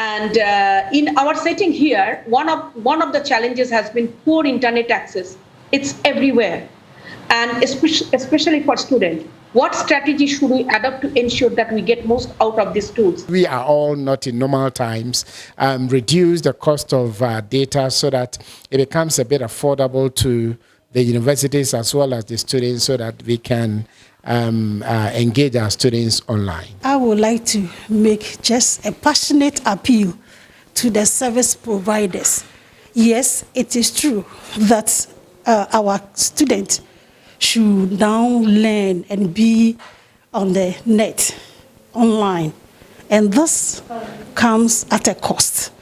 And in our setting here, one of the challenges has been poor internet access. It's everywhere, and especially for students. What strategy should we adopt to ensure that we get most out of these tools? We are all not in normal times. Reduce the cost of data so that it becomes a bit affordable to the universities as well as the students, so that we can engage our students online. I would like to make just a passionate appeal to the service providers. Yes, it is true that our students should now learn and be on the net, online. And this comes at a cost.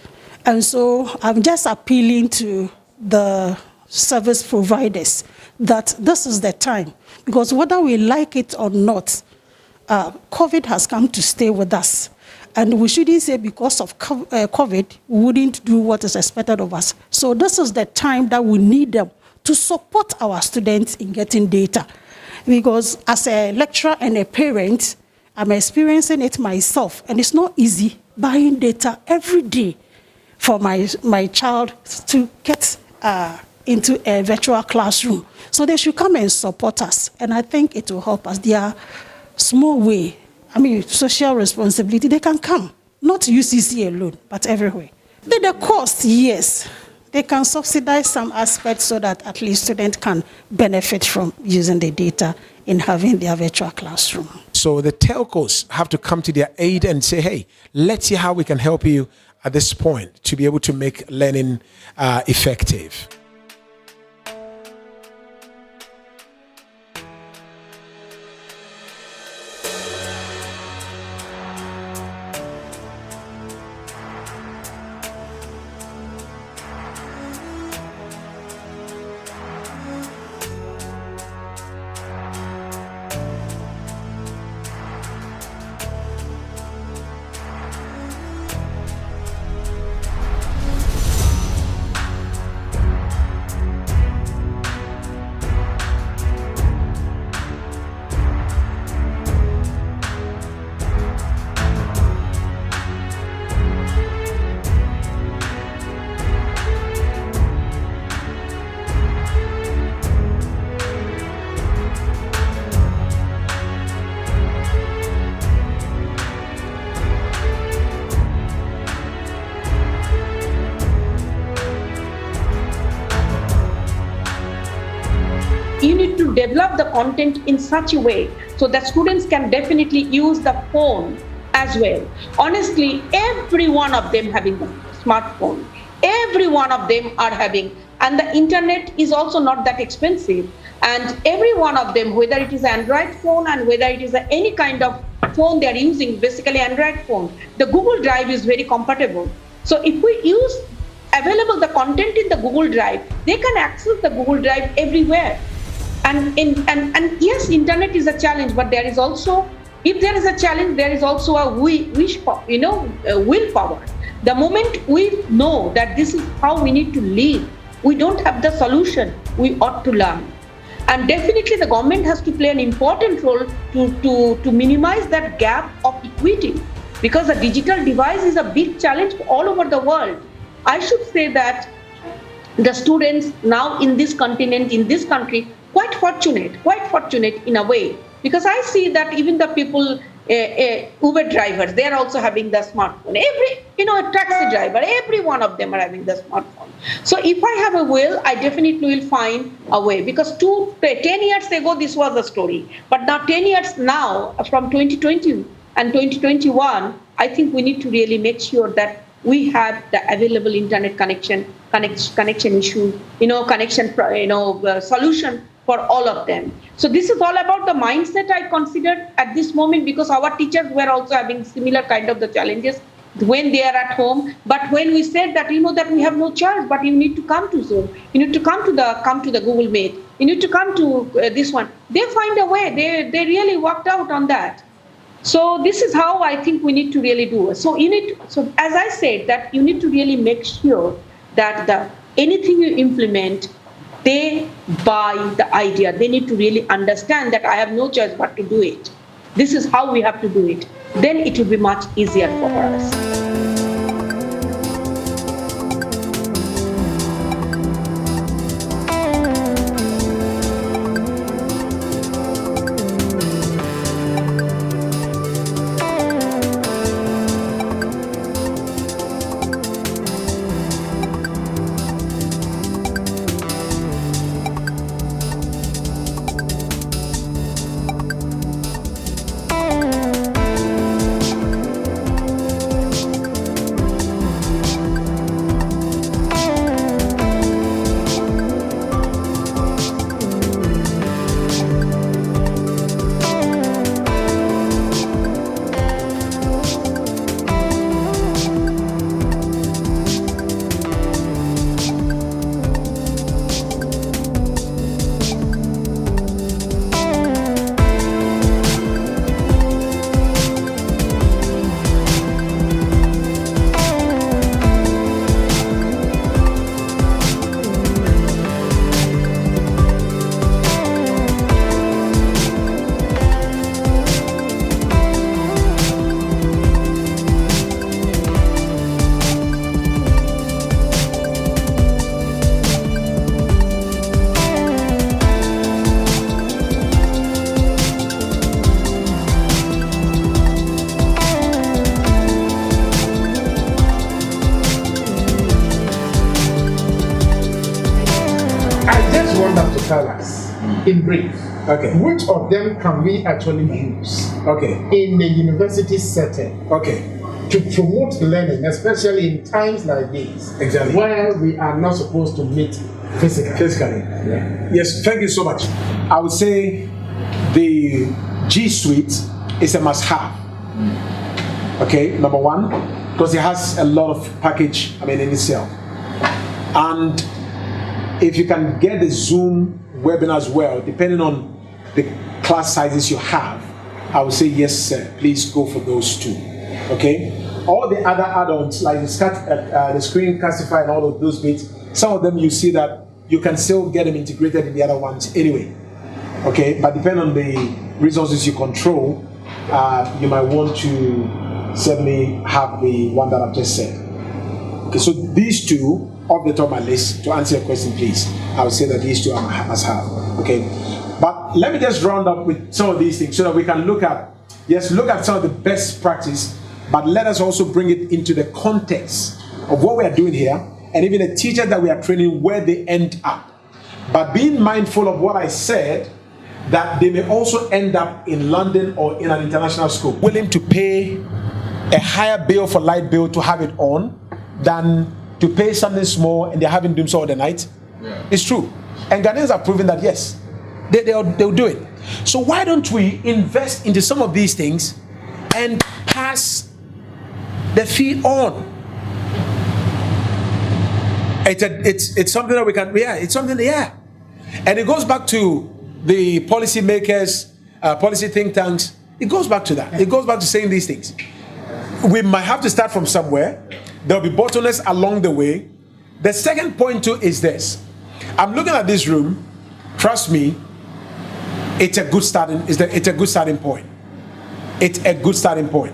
And so I'm just appealing to the service providers that this is the time. Because whether we like it or not, COVID has come to stay with us. And we shouldn't say because of COVID, we wouldn't do what is expected of us. So this is the time that we need them to support our students in getting data. Because as a lecturer and a parent, I'm experiencing it myself. And it's not easy buying data every day for my child to get into a virtual classroom. So they should come and support us. And I think it will help us. They are small way. I mean, social responsibility, they can come. Not UCC alone, but everywhere. The cost, yes. They can subsidize some aspects so that at least students can benefit from using the data in having their virtual classroom. So the telcos have to come to their aid and say, hey, let's see how we can help you at this point to be able to make learning effective. You need to develop the content in such a way so that students can definitely use the phone as well. Honestly, every one of them having the smartphone, every one of them are having, and the internet is also not that expensive. And every one of them, whether it is an Android phone and whether it is any kind of phone they are using, basically Android phone, the Google Drive is very compatible. So if we use available the content in the Google Drive, they can access the Google Drive everywhere. And yes, internet is a challenge, but there is also, if there is a challenge, there is also a willpower. The moment we know that this is how we need to live, we don't have the solution, we ought to learn. And definitely the government has to play an important role to minimize that gap of equity, because the digital divide is a big challenge all over the world. I should say that the students now in this continent, in this country, quite fortunate in a way, because I see that even the people, Uber drivers, they are also having the smartphone. A taxi driver, every one of them are having the smartphone. So if I have a will, I definitely will find a way, because 10 years ago, this was the story. But now 10 years now, from 2020 and 2021, I think we need to really make sure that we have the available internet connection issue, solution for all of them. So this is all about the mindset I considered at this moment, because our teachers were also having similar kind of the challenges when they are at home. But when we said that, that we have no choice, but you need to come to Zoom, you need to come to the Google Meet, you need to come to this one, they find a way. They really worked out on that. So this is how I think we need to really do it. So as I said, that you need to really make sure that anything you implement, they buy the idea. They need to really understand that I have no choice but to do it. This is how we have to do it. Then it will be much easier for us. tell us, in brief, which of them can we actually use in the university setting to promote learning, especially in times like these, where we are not supposed to meet physically. Yeah. Yes, thank you so much. I would say the G Suite is a must-have. Okay, number one, because it has a lot of package, in itself. And if you can get the Zoom webinar as well, depending on the class sizes you have, I would say yes, sir. Please go for those two. Okay. All the other add-ons like the screen castify and all of those bits, some of them you see that you can still get them integrated in the other ones anyway. Okay. But depending on the resources you control, you might want to certainly have the one that I've just said. Okay. So these two, off the top of my list, to answer your question, please, I would say that these two I must have. Okay, but let me just round up with some of these things so that we can look at some of the best practice, but let us also bring it into the context of what we are doing here, and even the teachers that we are training, where they end up. But being mindful of what I said, that they may also end up in London or in an international school, willing to pay a higher bill for light bill to have it on than to pay something small and they're having doom so all the night. Yeah. It's true. And Ghanaians are proving that yes, they'll do it. So why don't we invest into some of these things and pass the fee on? It's something that we can, it's something, And it goes back to the policy makers, policy think tanks. It goes back to that. It goes back to saying these things. We might have to start from somewhere. There'll be bottlenecks along the way. The second point too is this. I'm looking at this room. Trust me, it's a good starting. It's a good starting point. It's a good starting point.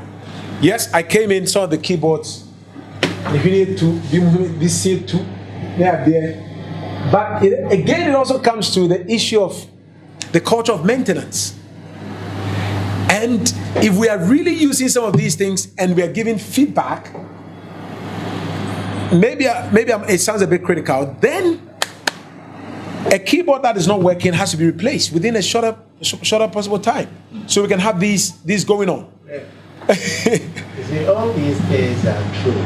Yes, I came in, saw the keyboards. If you need to, this seat too, they are there. But again, it also comes to the issue of the culture of maintenance. And if we are really using some of these things and we are giving feedback, maybe it sounds a bit critical, then a keyboard that is not working has to be replaced within a shorter possible time, so we can have these going on. You see, all these things are true.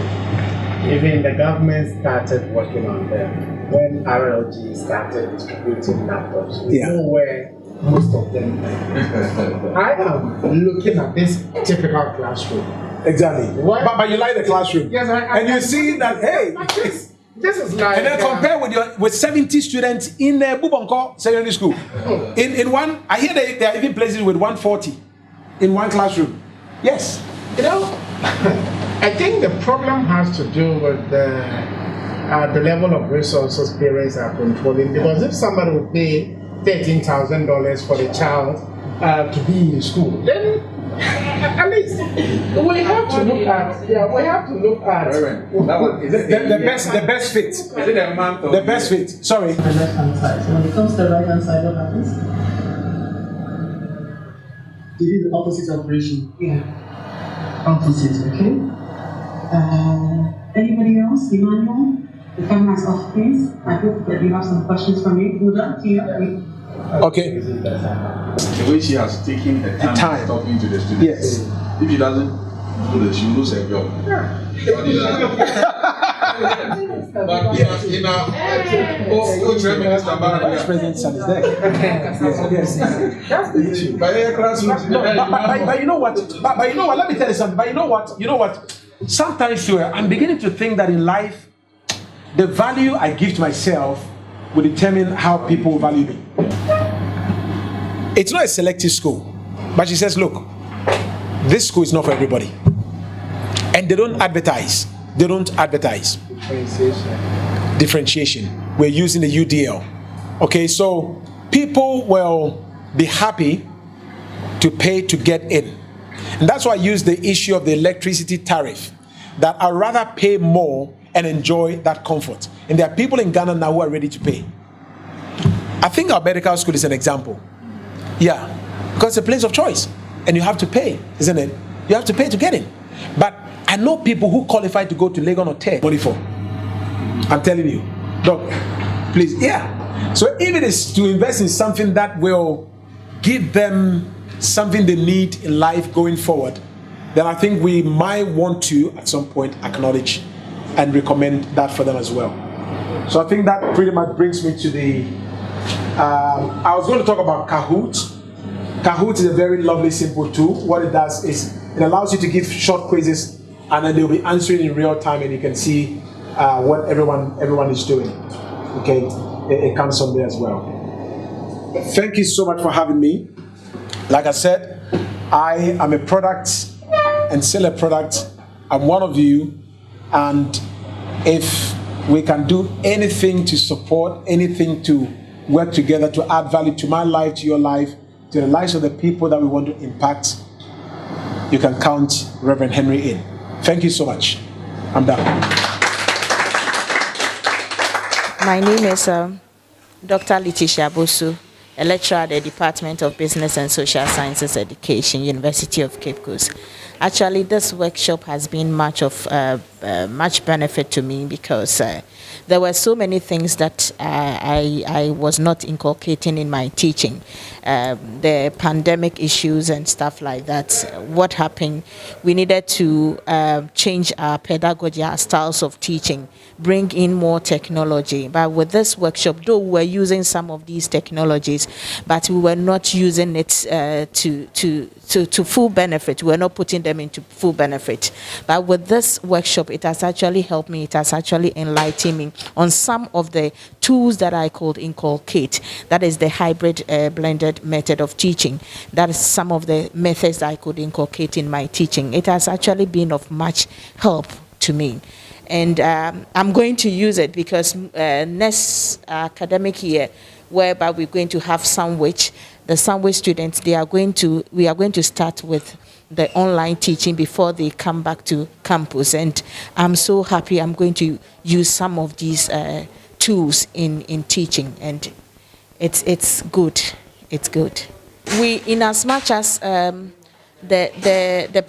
Even the government started working on them when RLG started distributing laptops. We know where most of them are. I am looking at this typical classroom. Exactly. But you like the classroom. Yes, and you see that, hey, this is like. And then compare with 70 students in Bubonko Secondary School. In one, I hear there are even places with 140 in one classroom. Yes. I think the problem has to do with the level of resources parents are controlling. Because if somebody would pay $13,000 for the child to be in school, then at least we have to look at the best fit. Is it a month? The best fit. Sorry. The left hand side. So when it comes to the right hand side, what happens? You do the opposite operation. Yeah. Opposite, okay? Anybody else? Emmanuel? The camera is off, please. I hope that you have some questions for me. Buddha, Tia. Okay. The way she has taken the time talking to the students. Yes. If she doesn't do this, she will lose her job. But in our Vice President son is there. Yes. That's the issue. But you know what? But you know what? Let me tell you something. But you know what? Sometimes too, I'm beginning to think that in life, the value I give to myself will determine how people value me. It's not a selective school, but she says, look, this school is not for everybody. And they don't advertise. Differentiation. We're using the UDL. Okay, so people will be happy to pay to get in. And that's why I use the issue of the electricity tariff, that I'd rather pay more and enjoy that comfort. And there are people in Ghana now who are ready to pay. I think our medical school is an example. Yeah, because it's a place of choice. And you have to pay, isn't it? You have to pay to get in. But I know people who qualify to go to Legon or TED money for. I'm telling you. Doc, please, So if it is to invest in something that will give them something they need in life going forward, then I think we might want to, at some point, acknowledge and recommend that for them as well. So I think that pretty much brings me to the, I was going to talk about Kahoot. Kahoot is a very lovely, simple tool. What it does is it allows you to give short quizzes, and then they'll be answering in real time, and you can see what everyone is doing. Okay, it comes from there as well. Thank you so much for having me. Like I said, I am a product and sell a product. I'm one of you, and if we can do anything to support, anything to work together to add value to my life, to your life, to the lives of the people that we want to impact, you can count Reverend Henry in. Thank you so much. I'm done. My name is Dr. Letitia Bosu, a lecturer at the Department of Business and Social Sciences Education, University of Cape Coast. Actually, this workshop has been much benefit to me because there were so many things that I was not inculcating in my teaching. The pandemic issues and stuff like that. What happened? We needed to change our pedagogy, our styles of teaching, bring in more technology. But with this workshop, though we were using some of these technologies, but we were not using it to full benefit. We were not putting them into full benefit. But with this workshop, it has actually helped me. It has actually enlightened me on some of the tools that I could inculcate. That is the hybrid blended method of teaching. That is some of the methods I could inculcate in my teaching. It has actually been of much help to me. And I'm going to use it because next academic year, whereby we're going to have Sandwich, the Sandwich students, we are going to start with the online teaching before they come back to campus. And I'm so happy I'm going to use some of these tools in teaching, and it's good. It's good. We, in as much as the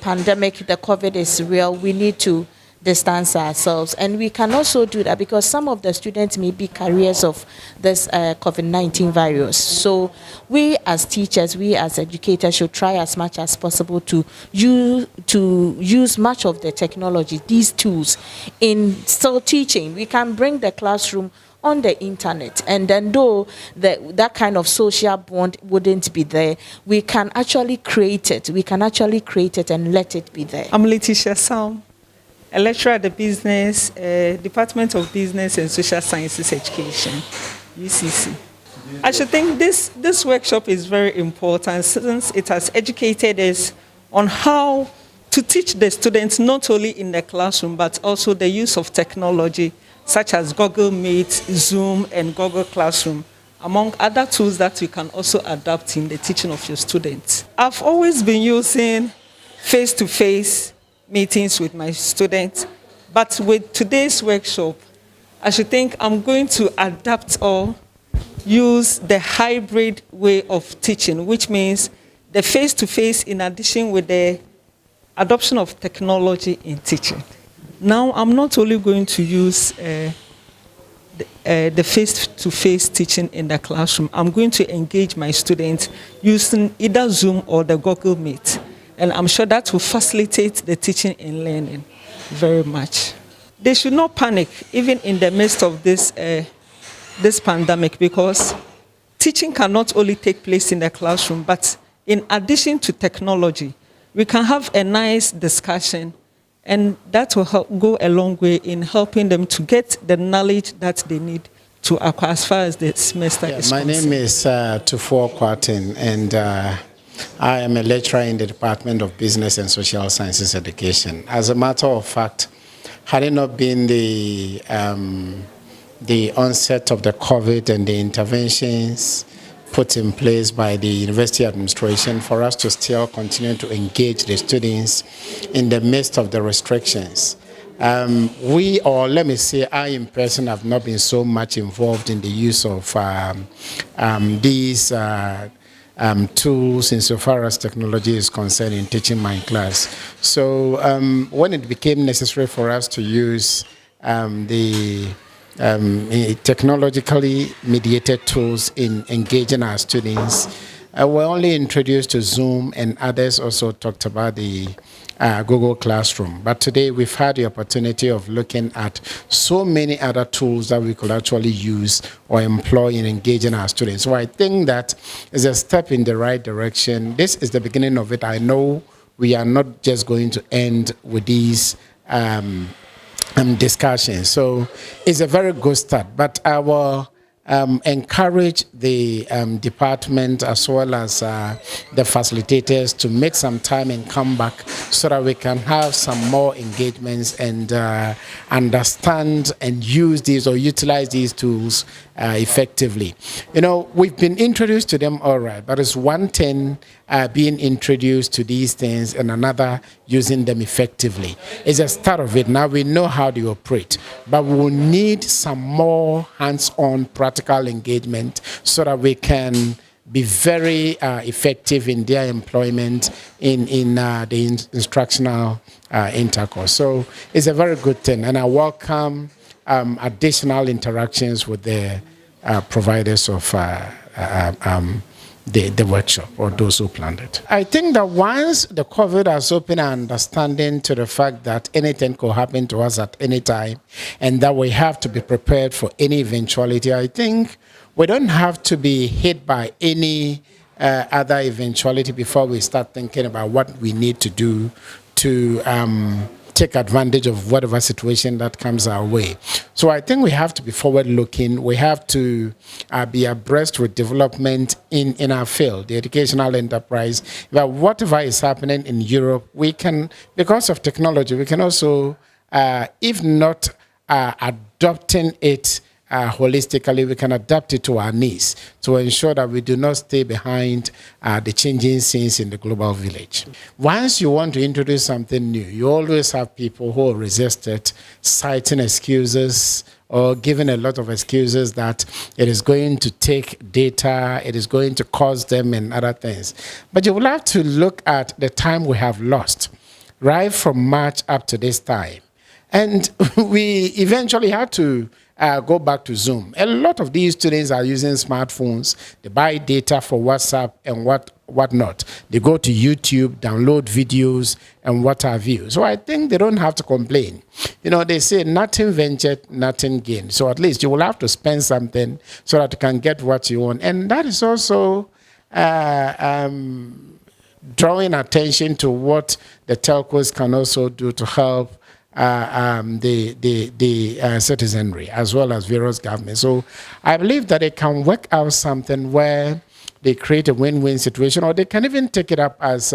pandemic, the COVID is real, we need to distance ourselves, and we can also do that because some of the students may be carriers of this COVID-19 virus. So we as teachers, we as educators should try as much as possible to use much of the technology, these tools, in still teaching. We can bring the classroom on the internet, and then though that kind of social bond wouldn't be there, we can actually create it. We can actually create it and let it be there. I'm Letitia Sam, a lecturer at the Department of Business and Social Sciences Education, UCC. I should think this workshop is very important since it has educated us on how to teach the students not only in the classroom but also the use of technology such as Google Meet, Zoom, and Google Classroom, among other tools that you can also adapt in the teaching of your students. I've always been using face-to-face meetings with my students, but with today's workshop, I should think I'm going to adapt or use the hybrid way of teaching, which means the face-to-face in addition with the adoption of technology in teaching. Now, I'm not only going to use the face-to-face teaching in the classroom. I'm going to engage my students using either Zoom or the Google Meet. And I'm sure that will facilitate the teaching and learning very much. They should not panic, even in the midst of this pandemic, because teaching cannot only take place in the classroom, but in addition to technology, we can have a nice discussion, and that will go a long way in helping them to get the knowledge that they need to acquire as far as the semester is concerned. My name is Tufo Kwatin, and I am a lecturer in the Department of Business and Social Sciences Education. As a matter of fact, had it not been the onset of the COVID and the interventions put in place by the university administration for us to still continue to engage the students in the midst of the restrictions, let me say, I in person have not been so much involved in the use of these tools insofar as technology is concerned in teaching my class. So when it became necessary for us to use the technologically mediated tools in engaging our students. We're only introduced to Zoom, and others also talked about the Google Classroom. But today we've had the opportunity of looking at so many other tools that we could actually use or employ in engaging our students. So I think that is a step in the right direction. This is the beginning of it. I know we are not just going to end with these discussions. So it's a very good start. But I will encourage the department as well as the facilitators to make some time and come back so that we can have some more engagements and understand and use these or utilize these tools effectively. You know, we've been introduced to them all right, but it's one thing being introduced to these things and another using them effectively. It's a start of it. Now we know how they operate, but we will need some more hands-on practical engagement so that we can be very effective in their employment in the instructional intercourse. So it's a very good thing, and I welcome additional interactions with the providers of the workshop or those who planned it. I think that once the COVID has opened our understanding to the fact that anything could happen to us at any time and that we have to be prepared for any eventuality, I think we don't have to be hit by any other eventuality before we start thinking about what we need to do to take advantage of whatever situation that comes our way. So I think we have to be forward-looking. We have to be abreast with development in our field, the educational enterprise. But whatever is happening in Europe, we can, because of technology, we can also, if not adopting it holistically, we can adapt it to our needs to ensure that we do not stay behind the changing scenes in the global village. Once you want to introduce something new, you always have people who resist it, citing excuses or giving a lot of excuses that it is going to take data, it is going to cost them and other things. But you will have to look at the time we have lost, right from March up to this time. And we eventually had to go back to Zoom. A lot of these students are using smartphones. They buy data for WhatsApp and whatnot. They go to YouTube, download videos, and what have you. So I think they don't have to complain. You know, they say nothing ventured, nothing gained. So at least you will have to spend something so that you can get what you want. And that is also drawing attention to what the telcos can also do to help the citizenry as well as various governments. So I believe that they can work out something where they create a win-win situation, or they can even take it up as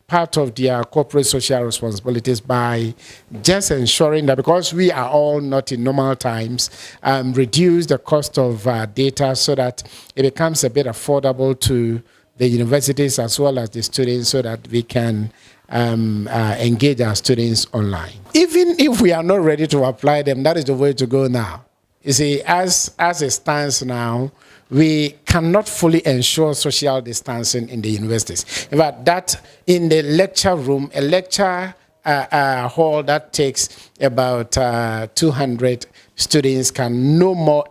part of their corporate social responsibilities by just ensuring that, because we are all not in normal times, reduce the cost of data so that it becomes a bit affordable to the universities as well as the students, so that we can engage our students online. Even if we are not ready to apply them, that is the way to go now. You see, as it stands now, we cannot fully ensure social distancing in the universities. In fact, that in the lecture room, a lecture hall that takes about 200 students can no more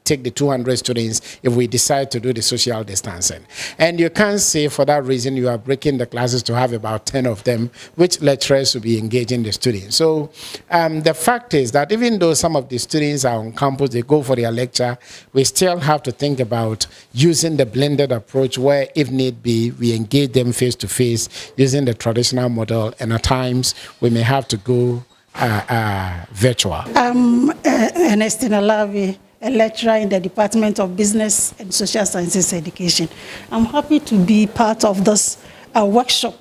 take the 200 students if we decide to do the social distancing. And you can't say for that reason you are breaking the classes to have about 10 of them, which lecturers will be engaging the students. So the fact is that even though some of the students are on campus, they go for their lecture, we still have to think about using the blended approach where, if need be, we engage them face-to-face using the traditional model, and at times we may have to go virtual. Ernestina Lavi, a lecturer in the Department of Business and Social Sciences Education. I'm happy to be part of this workshop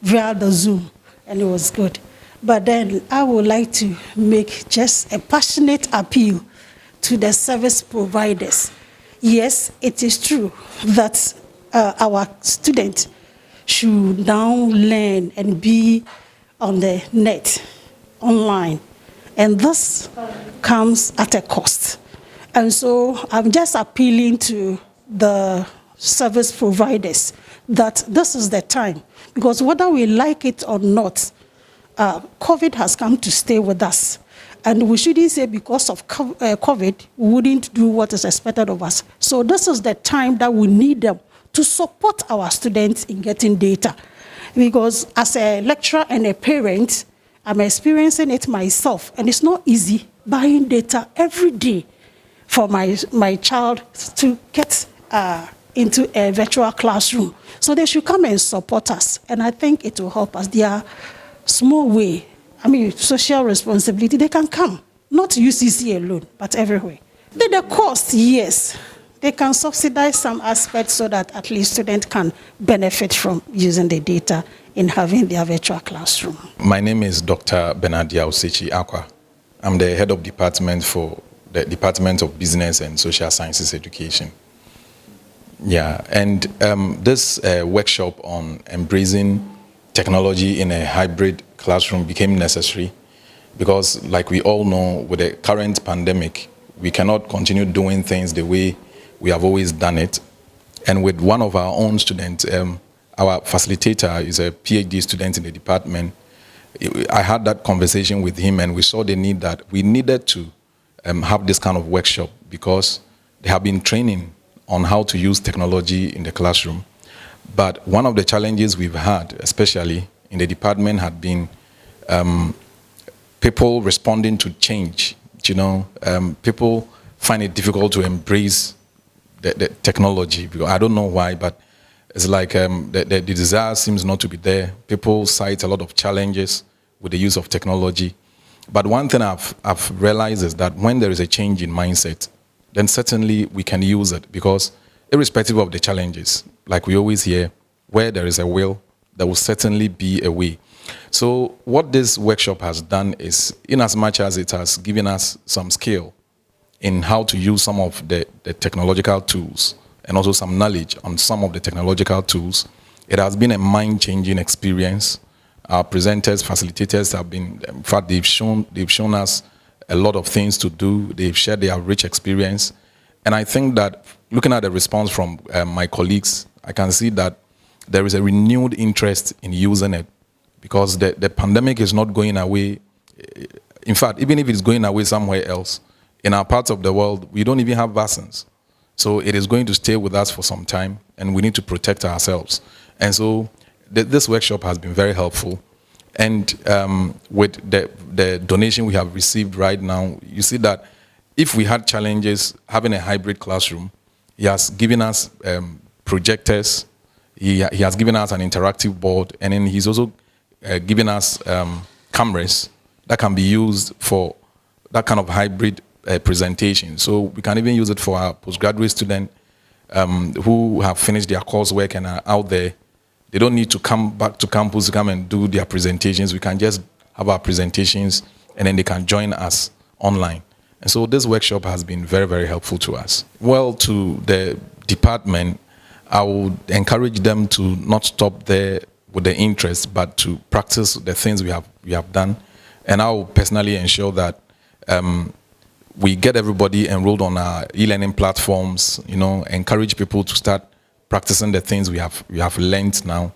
via the Zoom, and it was good. But then I would like to make just a passionate appeal to the service providers. Yes, it is true that our students should now learn and be on the net, online, and this comes at a cost. And so I'm just appealing to the service providers that this is the time, because whether we like it or not, COVID has come to stay with us. And we shouldn't say because of COVID, we wouldn't do what is expected of us. So this is the time that we need them to support our students in getting data. Because as a lecturer and a parent, I'm experiencing it myself. And it's not easy buying data every day for my child to get into a virtual classroom. So they should come and support us. And I think it will help us. They are small way. I mean, social responsibility, they can come. Not UCC alone, but everywhere. The cost, yes. They can subsidize some aspects so that at least students can benefit from using the data in having their virtual classroom. My name is Dr. Benadia Osechi Akwa. I'm the head of department for the Department of Business and Social Sciences Education. Yeah, and this workshop on embracing technology in a hybrid classroom became necessary because, like we all know, with the current pandemic, we cannot continue doing things the way we have always done it. And with one of our own students, our facilitator is a PhD student in the department. I had that conversation with him, and we saw the need that we needed to have this kind of workshop because they have been training on how to use technology in the classroom. But one of the challenges we've had, especially in the department, had been people responding to change. You know, people find it difficult to embrace the technology. I don't know why, but it's like the desire seems not to be there. People cite a lot of challenges with the use of technology. But one thing I've realized is that when there is a change in mindset, then certainly we can use it because irrespective of the challenges, like we always hear, where there is a will, there will certainly be a way. So what this workshop has done is, in as much as it has given us some skill in how to use some of the technological tools and also some knowledge on some of the technological tools, it has been a mind-changing experience. Our presenters, facilitators have been, in fact, they've shown us a lot of things to do. They've shared their rich experience. And I think that looking at the response from my colleagues, I can see that there is a renewed interest in using it because the pandemic is not going away. In fact, even if it's going away somewhere else, in our parts of the world, we don't even have vaccines. So it is going to stay with us for some time, and we need to protect ourselves. And so this workshop has been very helpful. And with the donation we have received right now, you see that if we had challenges having a hybrid classroom, he has given us projectors, he has given us an interactive board, and then he's also given us cameras that can be used for that kind of hybrid presentation. So we can even use it for our postgraduate students who have finished their coursework and are out there. They don't need to come back to campus to come and do their presentations. We can just have our presentations and then they can join us online. And so this workshop has been very, very helpful to us. Well, to the department, I would encourage them to not stop there with the interest, but to practice the things we have done. And I will personally ensure that we get everybody enrolled on our e-learning platforms, you know, encourage people to start practicing the things we have learned now.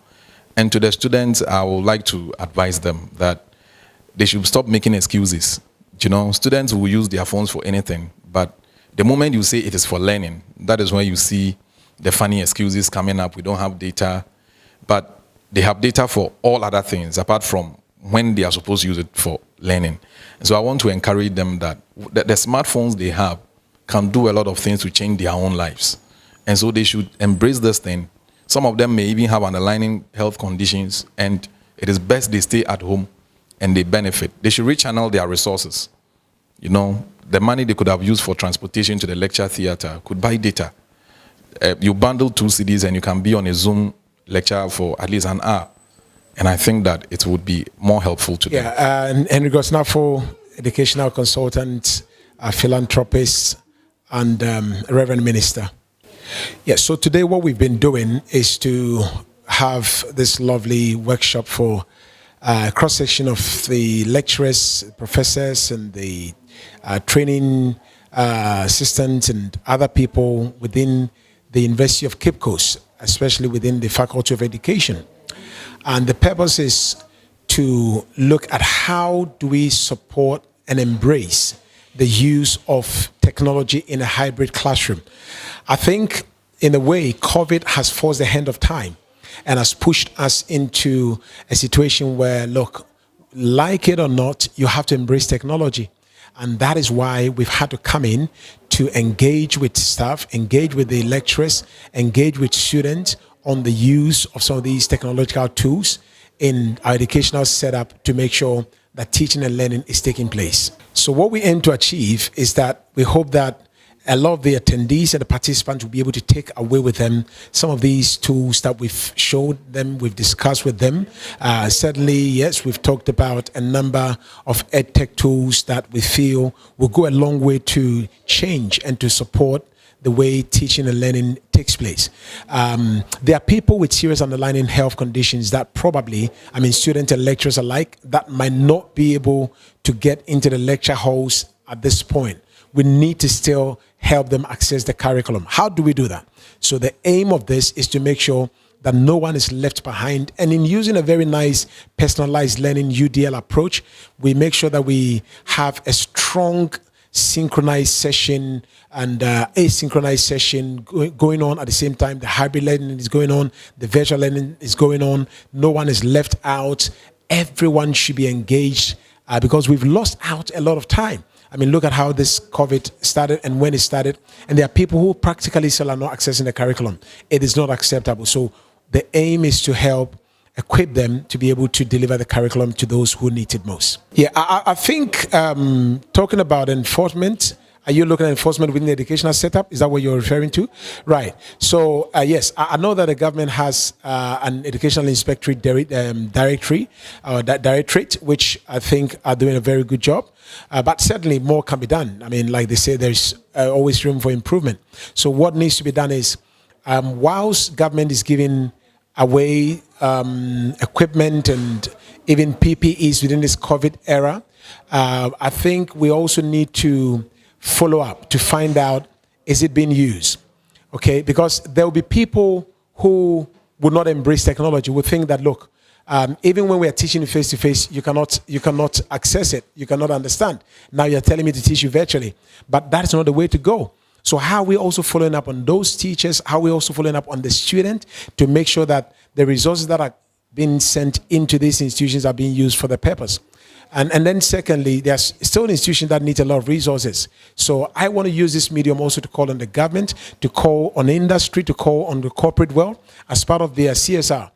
And to the students, I would like to advise them that they should stop making excuses. You know, students will use their phones for anything, but the moment you say it is for learning, that is when you see the funny excuses coming up. We don't have data, but they have data for all other things apart from when they are supposed to use it for learning. And so I want to encourage them that the smartphones they have can do a lot of things to change their own lives. And so they should embrace this thing. Some of them may even have underlying health conditions, and it is best they stay at home and they benefit. They should rechannel their resources. You know, the money they could have used for transportation to the lecture theater could buy data. You bundle 2 CDs and you can be on a Zoom lecture for at least an hour. And I think that it would be more helpful to them. Yeah, and Henry Gosnafo, educational consultant, a philanthropist, and Reverend Minister. Yes, so today what we've been doing is to have this lovely workshop for cross-section of the lecturers, professors, and the training assistants and other people within the University of Cape Coast, especially within the Faculty of Education. And the purpose is to look at how do we support and embrace the use of technology in a hybrid classroom. I think in a way, COVID has forced the hand of time and has pushed us into a situation where, look, like it or not, you have to embrace technology. And that is why we've had to come in to engage with staff, engage with the lecturers, engage with students on the use of some of these technological tools in our educational setup to make sure that teaching and learning is taking place. So what we aim to achieve is that we hope that a lot of the attendees and the participants will be able to take away with them some of these tools that we've showed them, we've discussed with them. Certainly, yes, we've talked about a number of EdTech tools that we feel will go a long way to change and to support the way teaching and learning takes place. There are people with serious underlying health conditions that probably, students and lecturers alike, that might not be able to get into the lecture halls at this point. We need to still help them access the curriculum. How do we do that? So the aim of this is to make sure that no one is left behind. And in using a very nice personalized learning UDL approach, we make sure that we have a strong synchronized session and asynchronized session going on at the same time. The hybrid learning is going on, the virtual learning is going on. No one is left out. Everyone should be engaged because we've lost out a lot of time. Look at how this COVID started and when it started. And there are people who practically still are not accessing the curriculum. It is not acceptable. So the aim is to help equip them to be able to deliver the curriculum to those who need it most. Yeah, I think talking about enforcement, are you looking at enforcement within the educational setup? Is that what you're referring to? Right. So, yes, I know that the government has an educational inspectorate directorate, which I think are doing a very good job. But certainly more can be done. Like they say, there's always room for improvement. So what needs to be done is, whilst government is giving away equipment and even PPEs within this COVID era, I think we also need to follow up to find out, is it being used? Okay, because there will be people who would not embrace technology, would think that, look, even when we are teaching face to face, you cannot access it, you cannot understand. Now you're telling me to teach you virtually, but that's not the way to go. So how are we also following up on those teachers? How are we also following up on the student to make sure that the resources that are being sent into these institutions are being used for the purpose? And then secondly, there's still an institution that needs a lot of resources. So I want to use this medium also to call on the government, to call on industry, to call on the corporate world as part of their CSR,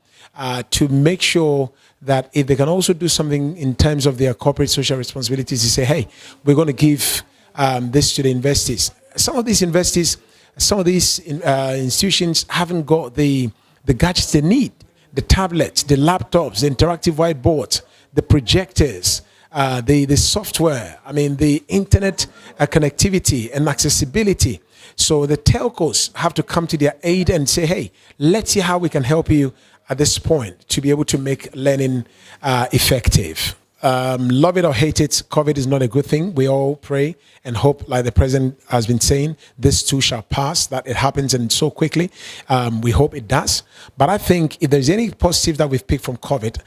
to make sure that if they can also do something in terms of their corporate social responsibilities, to say, hey, we're going to give this to the investees. Some of these investees, some of these institutions haven't got the gadgets they need, the tablets, the laptops, the interactive whiteboards, the projectors, the software, the internet connectivity and accessibility. So the telcos have to come to their aid and say, hey, let's see how we can help you at this point to be able to make learning effective. Love it or hate it, COVID is not a good thing. We all pray and hope, like the president has been saying, this too shall pass, that it happens and so quickly. We hope it does. But I think if there's any positive that we've picked from COVID,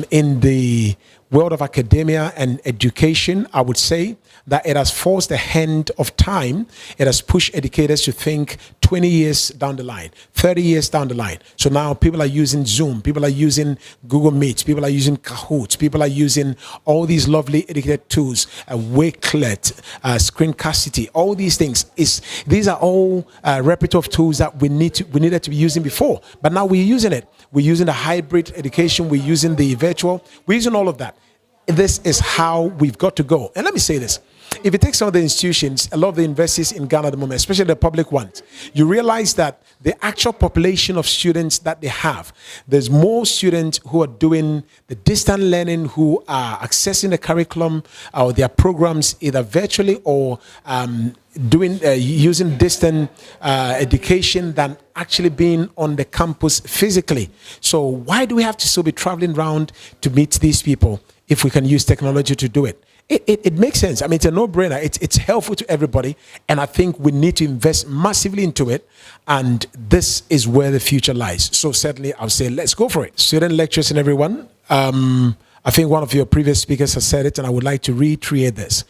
in the world of academia and education, I would say that it has forced the hand of time. It has pushed educators to think 20 years down the line, 30 years down the line. So now people are using Zoom, people are using Google Meet, people are using Kahoot, people are using all these lovely educated tools, Wakelet, Screencasty, all these things. These are all repetitive tools that we needed to be using before, but now we're using it. We're using the hybrid education, we're using the virtual, we're using all of that. This is how we've got to go. And let me say this. If you take some of the institutions, a lot of the universities in Ghana at the moment, especially the public ones, you realize that the actual population of students that they have, there's more students who are doing the distant learning, who are accessing the curriculum or their programs either virtually or using distant education than actually being on the campus physically. So why do we have to still be traveling around to meet these people if we can use technology to do it? It makes sense. It's a no-brainer. It's helpful to everybody, and I think we need to invest massively into it, and this is where the future lies. So certainly I'll say let's go for it. Student lecturers and everyone, I think one of your previous speakers has said it, and I would like to reiterate this.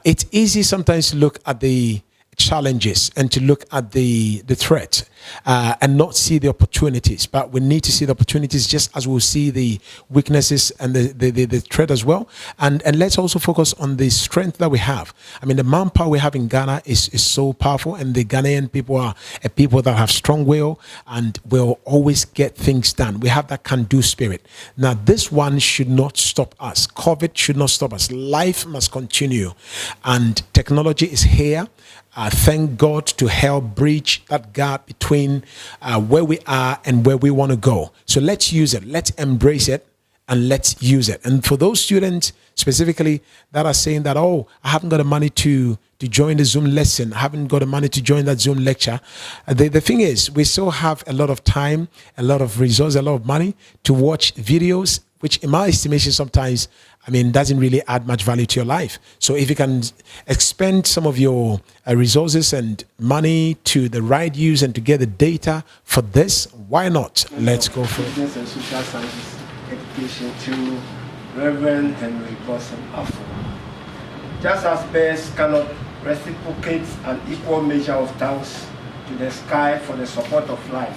It's easy sometimes to look at the challenges and to look at the threat and not see the opportunities, but we need to see the opportunities just as we'll see the weaknesses and the threat as well. And let's also focus on the strength that we have. I mean, the manpower we have in Ghana is so powerful, and the Ghanaian people are a people that have strong will and will always get things done. We have that can-do spirit. Now, this one should not stop us. COVID should not stop us. Life must continue, and technology is here. Thank God to help bridge that gap between where we are and where we want to go. So let's use it. Let's embrace it, and let's use it. And for those students specifically that are saying that, oh, I haven't got the money to join the Zoom lesson, I haven't got the money to join that Zoom lecture. The thing is, we still have a lot of time, a lot of resources, a lot of money to watch videos, which in my estimation sometimes, I mean, doesn't really add much value to your life. So if you can expend some of your resources and money to the right use and to get the data for this, why not? Let's go for it. Business and Social Sciences Education to Reverend Henry Gosson Afro. Just as birds cannot reciprocate an equal measure of thanks to the sky for the support of life,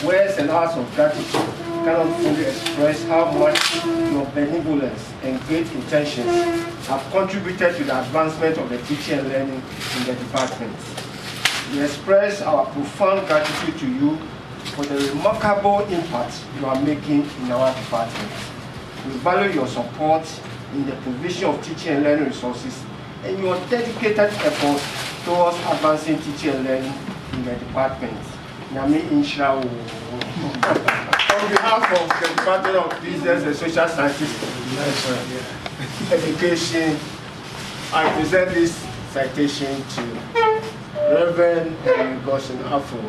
words and acts of gratitude cannot fully express how much your benevolence and great intentions have contributed to the advancement of the teaching and learning in the department. We express our profound gratitude to you for the remarkable impact you are making in our department. We value your support in the provision of teaching and learning resources and your dedicated efforts towards advancing teaching and learning in the department. Nami Inshra. On behalf of the Department of Business and Social Sciences Education, I present this citation to Reverend Henry Gosson Afro.